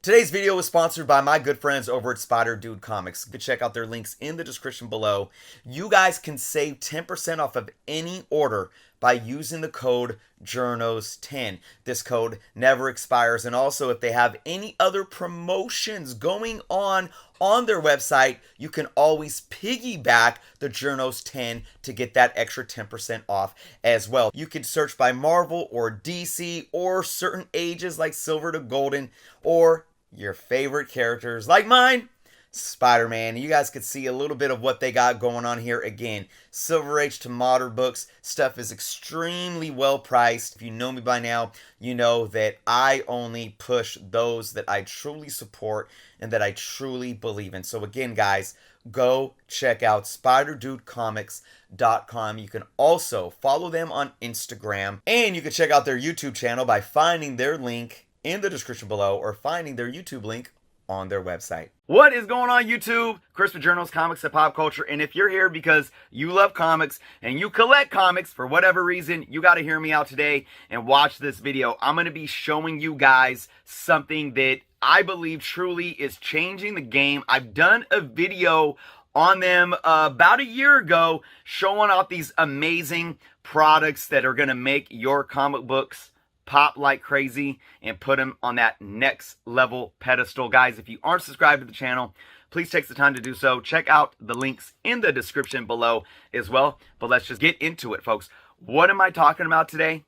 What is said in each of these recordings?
Today's video is sponsored by my good friends over at Spider Dude Comics. You can check out their links in the description below. You guys can save 10% off of any order by using the code JOURNOS10. This code never expires, and also if they have any other promotions going on their website, you can always piggyback the JOURNOS10 to get that extra 10% off as well. You can search by Marvel or DC or certain ages like Silver to Golden, or your favorite characters like mine, Spider-Man. You guys could see a little bit of what they got going on here. Again, Silver Age to modern books. Stuff is extremely well priced. If you know me by now, you know that I only push those that I truly support and that I truly believe in. So again, guys, go check out SpiderDudeComics.com. You can also follow them on Instagram, and you can check out their YouTube channel by finding their link in the description below or finding their YouTube link on their website. What is going on, YouTube? Chris with Journals, Comics, and Pop Culture. And if you're here because you love comics and you collect comics for whatever reason, you got to hear me out today and watch this video. I'm going to be showing you guys something that I believe truly is changing the game. I've done a video on them about a year ago showing off these amazing products that are going to make your comic books pop like crazy and put them on that next level pedestal. Guys, if you aren't subscribed to the channel, please take the time to do so. Check out the links in the description below as well. But let's just get into it, folks. What am I talking about today?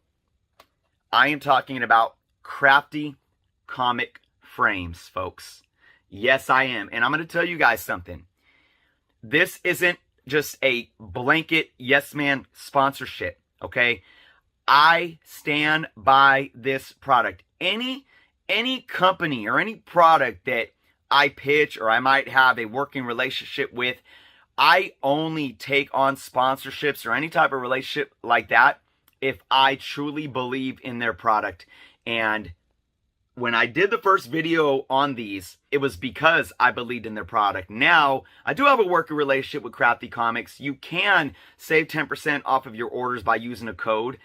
I am talking about Crafty Comic Frames, folks. Yes, I am. And I'm going to tell you guys something. This isn't just a blanket yes man sponsorship, okay? I stand by this product. Any company or any product that I pitch or I might have a working relationship with, I only take on sponsorships or any type of relationship like that if I truly believe in their product. And when I did the first video on these, it was because I believed in their product. Now, I do have a working relationship with Crafty Comics. You can save 10% off of your orders by using a code.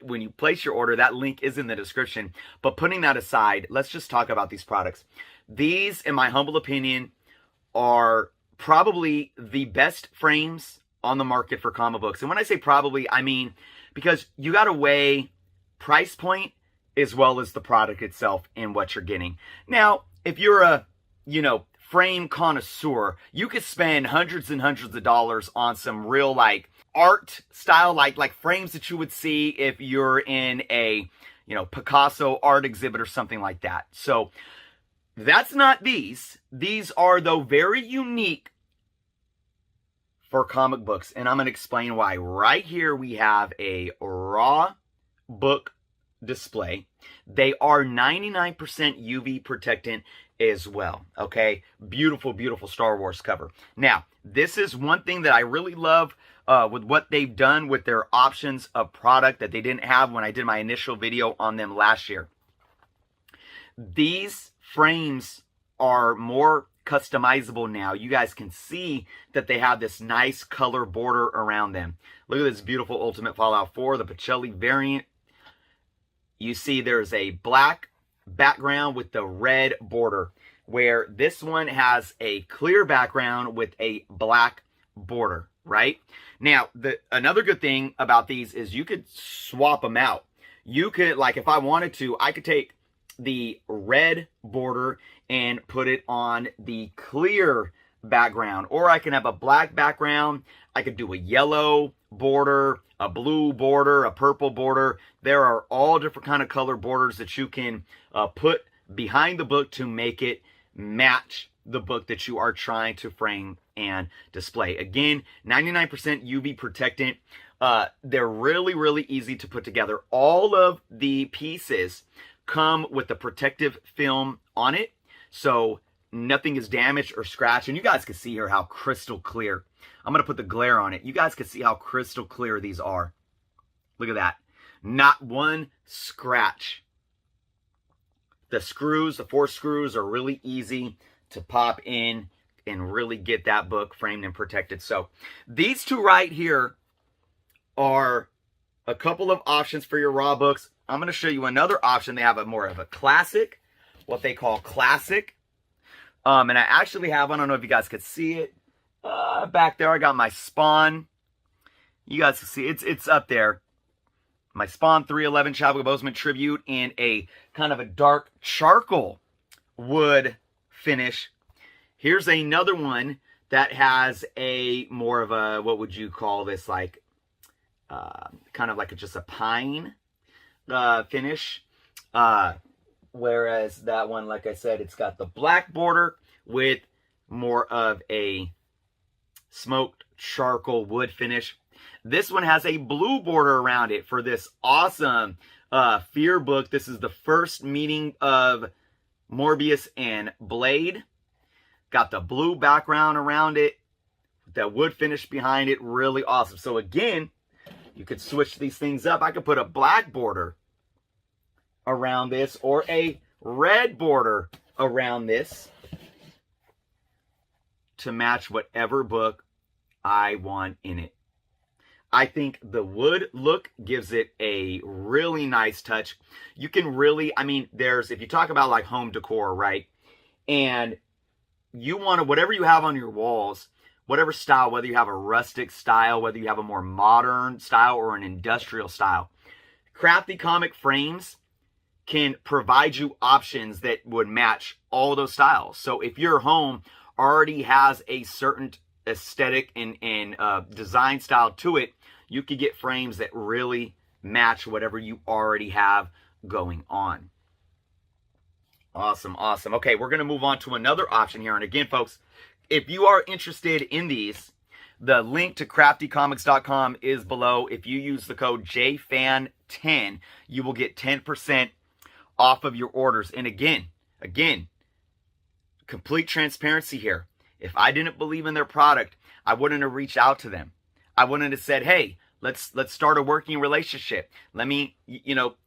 When you place your order, that link is in the description. But putting that aside, let's just talk about these products. These, in my humble opinion, are probably the best frames on the market for comic books. And when I say probably, I mean because you got to weigh price point as well as the product itself and what you're getting. Now, if you're a, frame connoisseur, you could spend hundreds and hundreds of dollars on some real, art style, like frames that you would see if you're in a, Picasso art exhibit or something like that. So that's not these. These are, though, very unique for comic books. And I'm going to explain why. Right here, we have a raw book display. They are 99% UV protectant as well. Okay, beautiful, beautiful Star Wars cover. Now, this is one thing that I really love with what they've done with their options of product that they didn't have when I did my initial video on them last year. These frames are more customizable now. You guys can see that they have this nice color border around them. Look at this beautiful Ultimate Fallout 4, the Pacelli variant. You see there's a black background with the red border, where this one has a clear background with a black border, right? Now, another good thing about these is you could swap them out. You could, if I wanted to, I could take the red border and put it on the clear background, or I can have a black background. I could do a yellow border, a blue border, a purple border. There are all different kind of color borders that you can put behind the book to make it match the book that you are trying to frame and display. Again, 99% UV protectant. They're really, really easy to put together. All of the pieces come with the protective film on it, so nothing is damaged or scratched. And you guys can see here how crystal clear. I'm going to put the glare on it. You guys can see how crystal clear these are. Look at that. Not one scratch. The screws, the 4 screws, are really easy to pop in and really get that book framed and protected. So these two right here are a couple of options for your raw books. I'm going to show you another option. They have a more of a classic what they call classic. And I actually have, I don't know if you guys could see it. Back there, I got my Spawn. You guys can see it's up there. My Spawn 311 Chadwick Boseman tribute in a kind of a dark charcoal wood finish. Here's another one that has a more of a, what would you call this, like kind of like just a pine finish. Whereas that one, like I said, it's got the black border with more of a smoked charcoal wood finish. This one has a blue border around it for this awesome Fear book. This is the first meeting of Morbius and Blade. Got the blue background around it. That wood finish behind it. Really awesome. So again, you could switch these things up. I could put a black border around this or a red border around this to match whatever book I want in it. I think the wood look gives it a really nice touch. You can really, I mean, if you talk about like home decor, right? And you want to, whatever you have on your walls, whatever style, whether you have a rustic style, whether you have a more modern style or an industrial style, Crafty Comic Frames can provide you options that would match all those styles. So if your home already has a certain aesthetic and design style to it, you could get frames that really match whatever you already have going on. Awesome, awesome. Okay, we're going to move on to another option here. And again, folks, if you are interested in these, the link to craftycomics.com is below. If you use the code JFAN10, you will get 10% off of your orders. And again, complete transparency here. If I didn't believe in their product, I wouldn't have reached out to them. I wouldn't have said, hey, let's start a working relationship. Let me,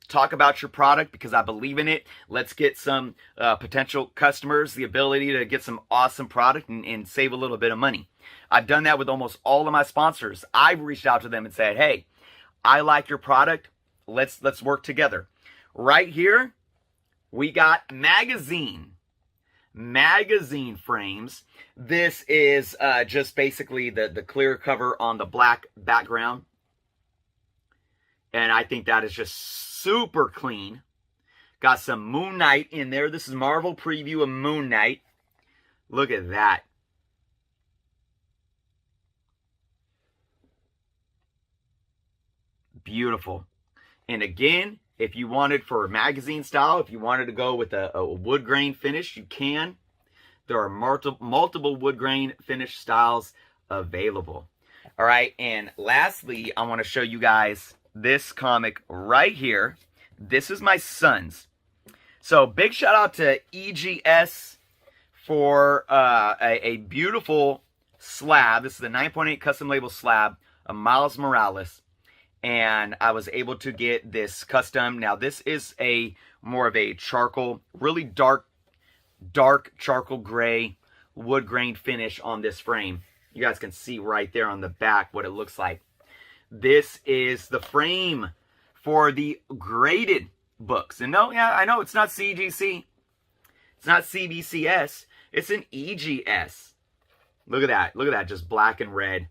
talk about your product because I believe in it. Let's get some potential customers the ability to get some awesome product and save a little bit of money. I've done that with almost all of my sponsors. I've reached out to them and said, hey, I like your product. Let's work together. Right here, we got magazine frames. This is just basically the clear cover on the black background. And I think that is just super clean. Got some Moon Knight in there. This is Marvel preview of Moon Knight. Look at that. Beautiful. And again, if you wanted for a magazine style, if you wanted to go with a wood grain finish, you can. There are multiple wood grain finish styles available. All right, and lastly, I want to show you guys this comic right here. This is my son's. So big shout out to EGS for a beautiful slab. This is the 9.8 custom label slab of Miles Morales. And I was able to get this custom. Now this is a more of a charcoal, really dark charcoal gray wood grain finish on this frame. You guys can see right there on the back what it looks like. This is the frame for the graded books. And no, yeah, I know it's not CGC. It's not CBCS. It's an EGS. Look at that. Look at that. Just black and red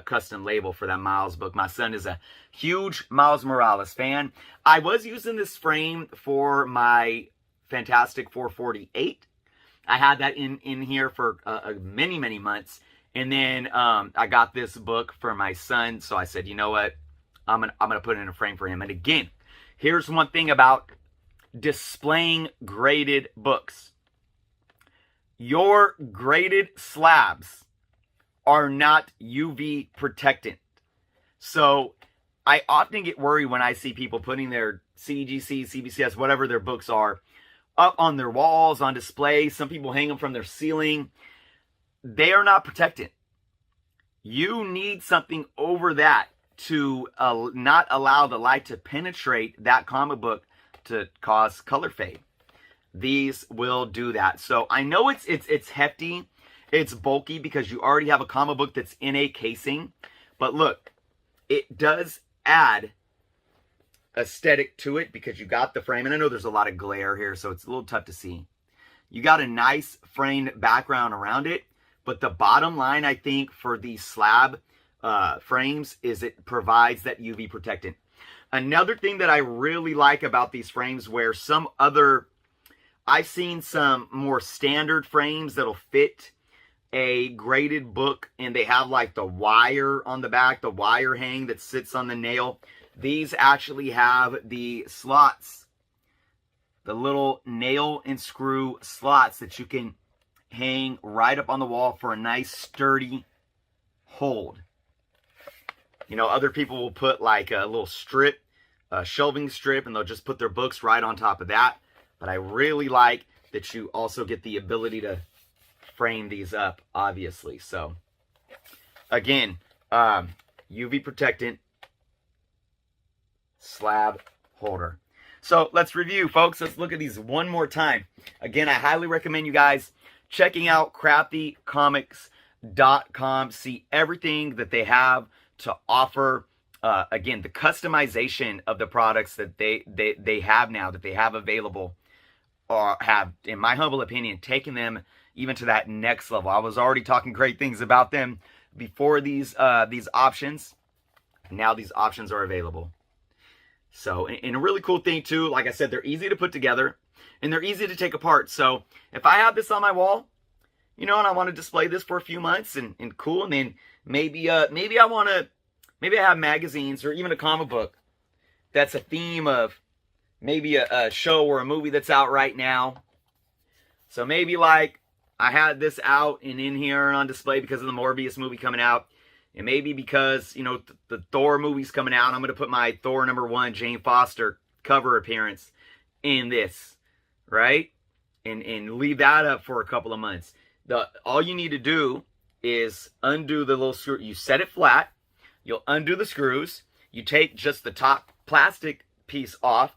custom label for that Miles book. My son is a huge Miles Morales fan. I was using this frame for my Fantastic 448. I had that in here for many months. And then I got this book for my son. So I said, you know what? I'm gonna put it in a frame for him. And again, here's one thing about displaying graded books. Your graded slabs are not UV protectant. So I often get worried when I see people putting their CGC, CBCS, whatever their books are, up on their walls, on display. Some people hang them from their ceiling. They are not protected. You need something over that to not allow the light to penetrate that comic book to cause color fade. These will do that. So I know it's hefty, it's bulky because you already have a comic book that's in a casing. But look, it does add aesthetic to it because you got the frame. And I know there's a lot of glare here, so it's a little tough to see. You got a nice framed background around it. But the bottom line, I think, for these slab frames is it provides that UV protectant. Another thing that I really like about these frames, where I've seen some more standard frames that'll fit a graded book and they have like the wire on the back, the wire hang that sits on the nail. These actually have the slots, the little nail and screw slots that you can hang right up on the wall for a nice sturdy hold. You know, other people will put like a little strip, a shelving strip, and they'll just put their books right on top of that. But I really like that you also get the ability to frame these up, obviously. So, again, UV protectant slab holder. So, let's review, folks. Let's look at these one more time. Again, I highly recommend you guys checking out craftycomics.com. See everything that they have to offer. Again, the customization of the products that they have now, that they have available, have, in my humble opinion, taken them even to that next level. I was already talking great things about them before these options. Now these options are available. So, and a really cool thing too, like I said, they're easy to put together and they're easy to take apart. So if I have this on my wall, you know, and I want to display this for a few months and cool, and then maybe I have magazines or even a comic book that's a theme of maybe a show or a movie that's out right now. So maybe like I had this out and in here and on display because of the Morbius movie coming out. And maybe because, you know, the Thor movie's coming out, I'm going to put my Thor #1 Jane Foster cover appearance in this, right? And leave that up for a couple of months. All you need to do is undo the little screw. You set it flat. You'll undo the screws. You take just the top plastic piece off.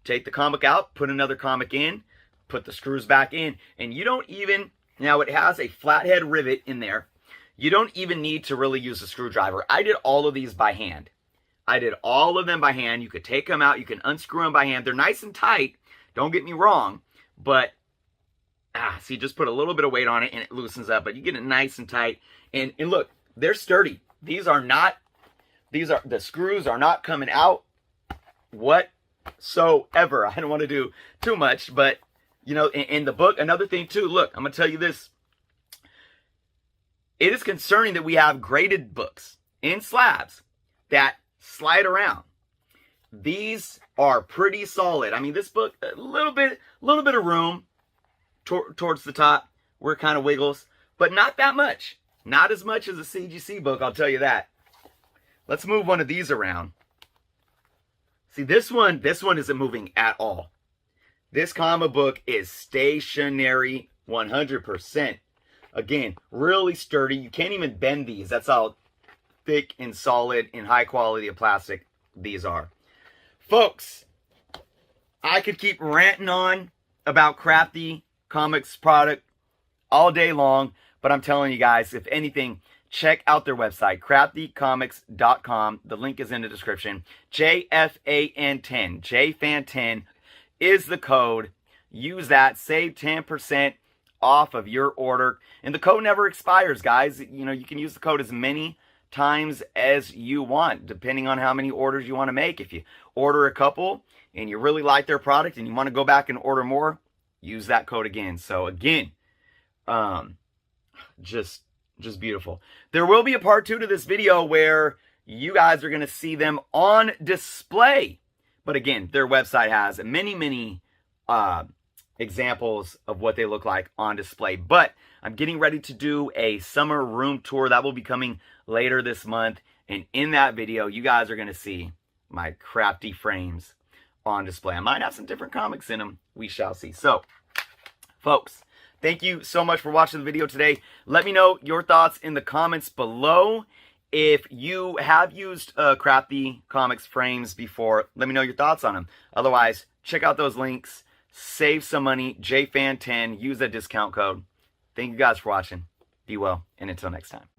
Take the comic out. Put another comic in. Put the screws back in. And you don't even... Now, it has a flathead rivet in there. You don't even need to really use a screwdriver. I did all of these by hand. I did all of them by hand. You could take them out. You can unscrew them by hand. They're nice and tight. Don't get me wrong. But, see, just put a little bit of weight on it and it loosens up. But you get it nice and tight. And look, they're sturdy. The screws are not coming out whatsoever. I don't want to do too much, but, you know, in the book, another thing too, look, I'm going to tell you this. It is concerning that we have graded books in slabs that slide around. These are pretty solid. I mean, this book, a little bit of room towards the top where it kind of wiggles, but not that much. Not as much as a CGC book, I'll tell you that. Let's move one of these around. See, this one isn't moving at all. This comic book is stationary 100%. Again, really sturdy. You can't even bend these. That's how thick and solid and high quality of plastic these are. Folks, I could keep ranting on about Crafty Comics product all day long, but I'm telling you guys, if anything, check out their website, craftycomics.com. The link is in the description. JFAN10. JFAN10 is the code. Use that. Save 10% off of your order. And the code never expires, guys. You know, you can use the code as many times as you want, depending on how many orders you want to make. If you order a couple and you really like their product and you want to go back and order more, use that code again. So again, just beautiful. There will be a part 2 to this video where you guys are going to see them on display. But again, their website has many examples of what they look like on display. But I'm getting ready to do a summer room tour that will be coming later this month. And in that video, you guys are going to see my Crafty frames on display. I might have some different comics in them. We shall see. So, folks, thank you so much for watching the video today. Let me know your thoughts in the comments below. If you have used Crafty Comics frames before, let me know your thoughts on them. Otherwise, check out those links. Save some money. JFAN10. Use that discount code. Thank you guys for watching. Be well, and until next time.